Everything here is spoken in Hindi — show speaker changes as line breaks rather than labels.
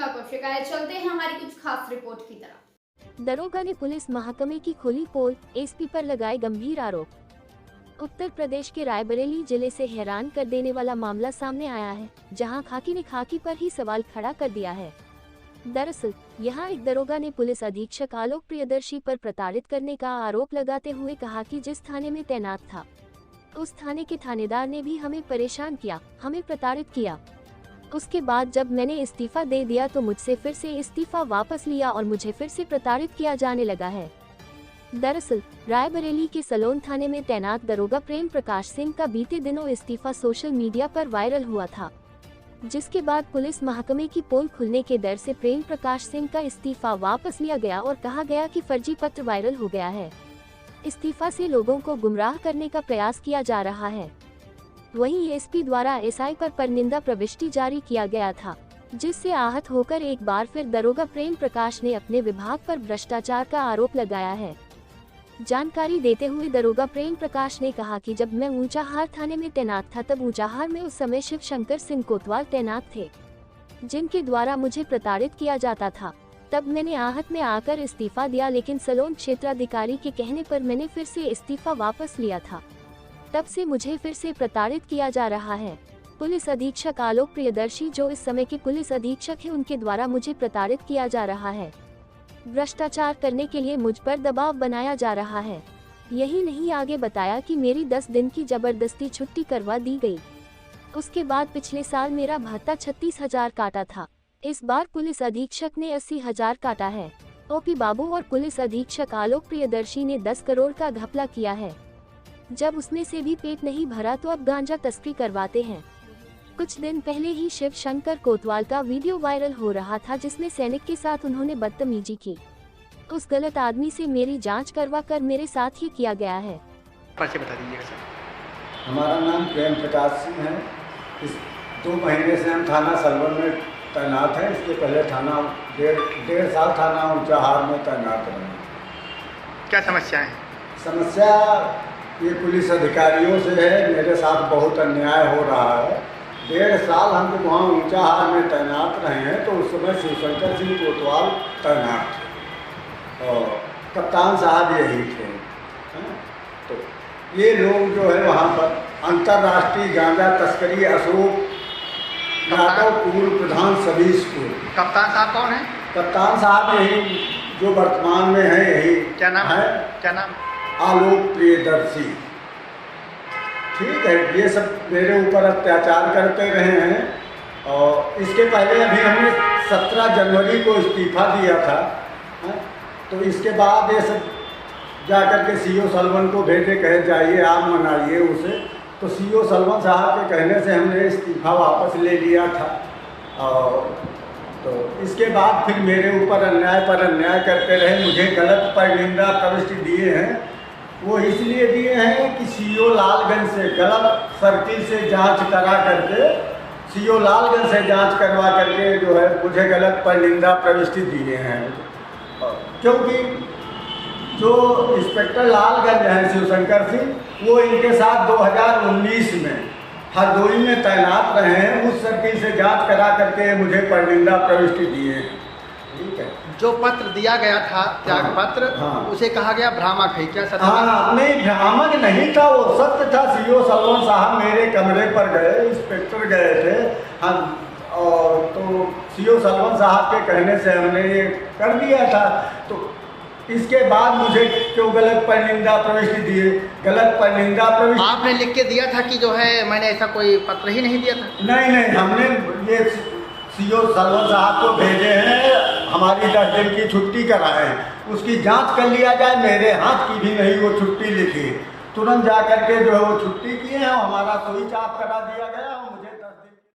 को शिकायत। चलते हैं हमारी कुछ खास रिपोर्ट की तरफ।
दरोगा ने पुलिस महकमे की खोली पोल, एसपी पर लगाए गंभीर आरोप। उत्तर प्रदेश के रायबरेली जिले से हैरान कर देने वाला मामला सामने आया है, जहां खाकी ने खाकी पर ही सवाल खड़ा कर दिया है। दरअसल यहां एक दरोगा ने पुलिस अधीक्षक आलोक प्रियदर्शी पर प्रताड़ित करने का आरोप लगाते हुए कहा कि जिस थाने में तैनात था उस थाने के थानेदार ने भी हमें परेशान किया, हमें प्रताड़ित किया। उसके बाद जब मैंने इस्तीफा दे दिया तो मुझसे फिर से इस्तीफा वापस लिया और मुझे फिर से प्रताड़ित किया जाने लगा है। दरअसल रायबरेली के सलोन थाने में तैनात दरोगा प्रेम प्रकाश सिंह का बीते दिनों इस्तीफा सोशल मीडिया पर वायरल हुआ था, जिसके बाद पुलिस महकमे की पोल खुलने के डर से प्रेम प्रकाश सिंह का इस्तीफा वापस लिया गया और कहा गया कि फर्जी पत्र वायरल हो गया है। इस्तीफा से लोगों को गुमराह करने का प्रयास किया जा रहा है। वहीं एसपी द्वारा एसआई पर परनिंदा प्रविष्टि जारी किया गया था, जिससे आहत होकर एक बार फिर दरोगा प्रेम प्रकाश ने अपने विभाग पर भ्रष्टाचार का आरोप लगाया है। जानकारी देते हुए दरोगा प्रेम प्रकाश ने कहा कि जब मैं ऊंचाहार थाने में तैनात था तब ऊंचाहार में उस समय शिव शंकर सिंह कोतवाल तैनात थे, जिनके द्वारा मुझे प्रताड़ित किया जाता था। तब मैंने आहत में आकर इस्तीफा दिया, लेकिन सलोन क्षेत्राधिकारी के कहने पर मैंने फिर से इस्तीफा वापस लिया था। तब से मुझे फिर से प्रताड़ित किया जा रहा है। पुलिस अधीक्षक आलोक प्रियदर्शी जो इस समय के पुलिस अधीक्षक हैं, उनके द्वारा मुझे प्रताड़ित किया जा रहा है। भ्रष्टाचार करने के लिए मुझ पर दबाव बनाया जा रहा है। यही नहीं, आगे बताया कि मेरी 10 दिन की जबरदस्ती छुट्टी करवा दी गई। उसके बाद पिछले साल मेरा भत्ता 36,000 काटा था। इस बार पुलिस अधीक्षक ने 80,000 काटा है। ओपी बाबू और पुलिस अधीक्षक आलोक प्रियदर्शी ने 10 करोड़ का घपला किया है। जब उसमें से भी पेट नहीं भरा तो अब गांजा तस्करी करवाते हैं। कुछ दिन पहले ही शिव शंकर कोतवाल का वीडियो वायरल हो रहा था, जिसमें सैनिक के साथ उन्होंने बदतमीजी की। उस गलत आदमी से मेरी जांच करवा कर मेरे साथ ही किया गया है।
परिचय बता दीजिएगा सर।
हमारा नाम प्रेम प्रकाश सिंह है। इस 2 महीने से हम थाना सलवन में तैनात हैं। इसके पहले थाना डेढ़ साल थाना ऊंचाहार में तैनात रहे।
क्या समस्या है?
समस्या ये पुलिस अधिकारियों से है। मेरे साथ बहुत अन्याय हो रहा है। 1.5 साल हम जब वहाँ ऊंचाहार में तैनात रहे हैं तो उस समय शिवशंकर सिंह कोतवाल तैनात थे और कप्तान साहब यही थे। तो ये लोग जो है वहाँ पर अंतर्राष्ट्रीय गांजा तस्करी अशोक यादव पूर्व प्रधान सभी स्कूल।
कप्तान साहब कौन है?
कप्तान साहब यही जो वर्तमान में है, यही
क्या नाम
है?
क्या नाम?
आलोक प्रियदर्शी। ठीक है, ये सब मेरे ऊपर अत्याचार करते रहे हैं और इसके पहले अभी हमने 17 जनवरी को इस्तीफा दिया था। तो इसके बाद ये सब जाकर के सीओ सलवन को भेजे, कहे जाइए आप मनाइए उसे। तो सीओ सलवन साहब के कहने से हमने इस्तीफा वापस ले लिया था। और तो इसके बाद फिर मेरे ऊपर अन्याय पर अन्याय करते रहे। मुझे गलत परनिंदा प्रविष्टि दिए हैं। वो इसलिए दिए हैं कि सीओ लालगंज से गलत सर्किल से जांच करा करके, सीओ लालगंज से जांच करवा करके जो है मुझे गलत परनिंदा प्रविष्टि दिए हैं। क्योंकि जो इंस्पेक्टर लालगंज हैं शिवशंकर सिंह, वो इनके साथ 2019 में हरदोई में तैनात रहे हैं। उस सर्किल से जांच करा करके मुझे परनिंदा प्रविष्टि दिए हैं। ठीक है,
जो पत्र दिया गया था त्याग पत्र,
हाँ।
उसे कहा गया भ्रामक है, क्या सत्य?
हाँ, नहीं भ्रामक नहीं था, वो सत्य था। सीओ सलवन साहब मेरे कमरे पर गए, इंस्पेक्टर गए थे। हाँ, और तो सीओ सलवन साहब के कहने से हमने ये कर दिया था। तो इसके बाद मुझे क्यों गलत परनिंदा प्रविष्टि दिए? गलत परनिंदा प्रविष्टि
आपने लिख के दिया था कि जो है मैंने ऐसा कोई पत्र ही नहीं दिया था?
नहीं, हमने ये सीओ सलवन साहब को भेजे हैं, हमारी 10 दिन की छुट्टी कराए, उसकी जांच कर लिया जाए। मेरे हाथ की भी नहीं वो छुट्टी लिखी, तुरंत जा करके जो है वो छुट्टी किए हैं। हमारा सुई चाप करा दिया गया।